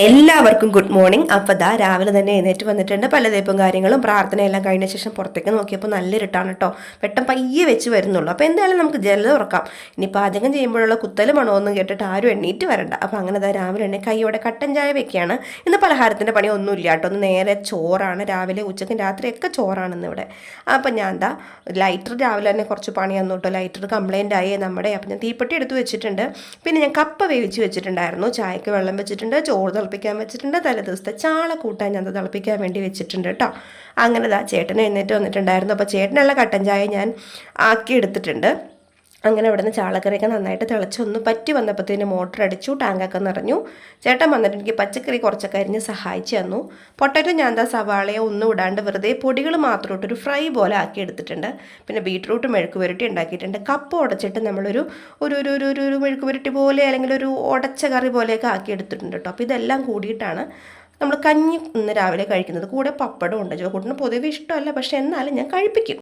എല്ലാവർക്കും good morning. അപ്പോൾ ദാ രാവിലെ തന്നെ എഴുന്നേറ്റ് വന്നിട്ടുണ്ട്. പലതേപ്പും കാര്യങ്ങളും പ്രാർത്ഥനയെല്ലാം കഴിഞ്ഞ ശേഷം പുറത്തേക്ക് നോക്കിയപ്പോൾ നല്ല ഇരുട്ടാണ് കേട്ടോ. പെട്ടെന്ന് പയ്യെ വെച്ച് വരുന്നുള്ളൂ. അപ്പോൾ എന്തായാലും നമുക്ക് ജലം തുറക്കാം. ഇനി പാചകം ചെയ്യുമ്പോഴുള്ള കുത്തൽ മണമൊന്നും കേട്ടിട്ട് ആരും എണ്ണീറ്റ് വരണ്ട. അപ്പോൾ അങ്ങനെ ദാ രാവിലെ തന്നെ കൈയോടെ കട്ടൻ ചായ വെക്കുകയാണ്. ഇന്ന് പലഹാരത്തിൻ്റെ പണി ഒന്നുമില്ല കേട്ടോ. ഒന്ന് നേരെ ചോറാണ്. രാവിലെ ഉച്ചയ്ക്കും രാത്രിയൊക്കെ ചോറാണെന്ന് ഇവിടെ. അപ്പം ഞാൻ എന്താ ലൈറ്റർ രാവിലെ തന്നെ കുറച്ച് പണി തന്നു കേട്ടോ. ലൈറ്റർ കംപ്ലൈൻ്റ് ആയി നമ്മുടെ. അപ്പം ഞാൻ തീപ്പെട്ടി എടുത്ത് വെച്ചിട്ടുണ്ട്. പിന്നെ ഞാൻ കപ്പ വേവിച്ച് വെച്ചിട്ടുണ്ടായിരുന്നു. ചായക്ക് വെള്ളം വെച്ചിട്ടുണ്ട്. ചോറ് തിളപ്പിക്കാൻ വെച്ചിട്ടുണ്ട്. തലേ ദിവസത്തെ ചാള കൂട്ടാൻ ഞാൻ തിളപ്പിക്കാൻ വേണ്ടി വെച്ചിട്ടുണ്ട് കേട്ടോ. അങ്ങനെ ചേട്ടൻ എഴുന്നേറ്റ് വന്നിട്ടുണ്ടായിരുന്നു. അപ്പോൾ ചേട്ടനുള്ള കട്ടൻ ചായ ഞാൻ ആക്കി എടുത്തിട്ടുണ്ട്. അങ്ങനെ അവിടെ നിന്ന് ചാളക്കറിയൊക്കെ നന്നായിട്ട് തിളച്ചൊന്ന് പറ്റി വന്നപ്പോഴത്തേന് മോട്ടർ അടിച്ചു, ടാങ്കൊക്കെ നിറഞ്ഞു. ചേട്ടൻ വന്നിട്ട് എനിക്ക് പച്ചക്കറി കുറച്ചൊക്കെ അരിഞ്ഞ് സഹായിച്ചു തന്നു. പൊട്ടറ്റോ ഞാൻ സവാളയോ ഒന്നും ഇടാണ്ട് വെറുതെ പൊടികൾ മാത്രം ഇട്ടൊരു ഫ്രൈ പോലെ ആക്കി എടുത്തിട്ടുണ്ട്. പിന്നെ ബീട്രൂട്ട് മെഴുക്ക് പുരട്ടി ഉണ്ടാക്കിയിട്ടുണ്ട്. കപ്പ ഉടച്ചിട്ട് നമ്മളൊരു ഒരു ഒരു ഒരു ഒരു മെഴുക്ക് പുരട്ടി പോലെ അല്ലെങ്കിൽ ഒരു ഉടച്ച കറി പോലെയൊക്കെ ആക്കി എടുത്തിട്ടുണ്ട് കേട്ടോ. അപ്പോൾ ഇതെല്ലാം കൂടിയിട്ടാണ് നമ്മൾ കഞ്ഞി ഇന്ന് രാവിലെ കഴിക്കുന്നത്. കൂടെ പപ്പടം ഉണ്ട്. ജോക്കൂട്ടിന് പൊതുവെ ഇഷ്ടമല്ല, പക്ഷേ എന്നാലും ഞാൻ കഴിപ്പിക്കും.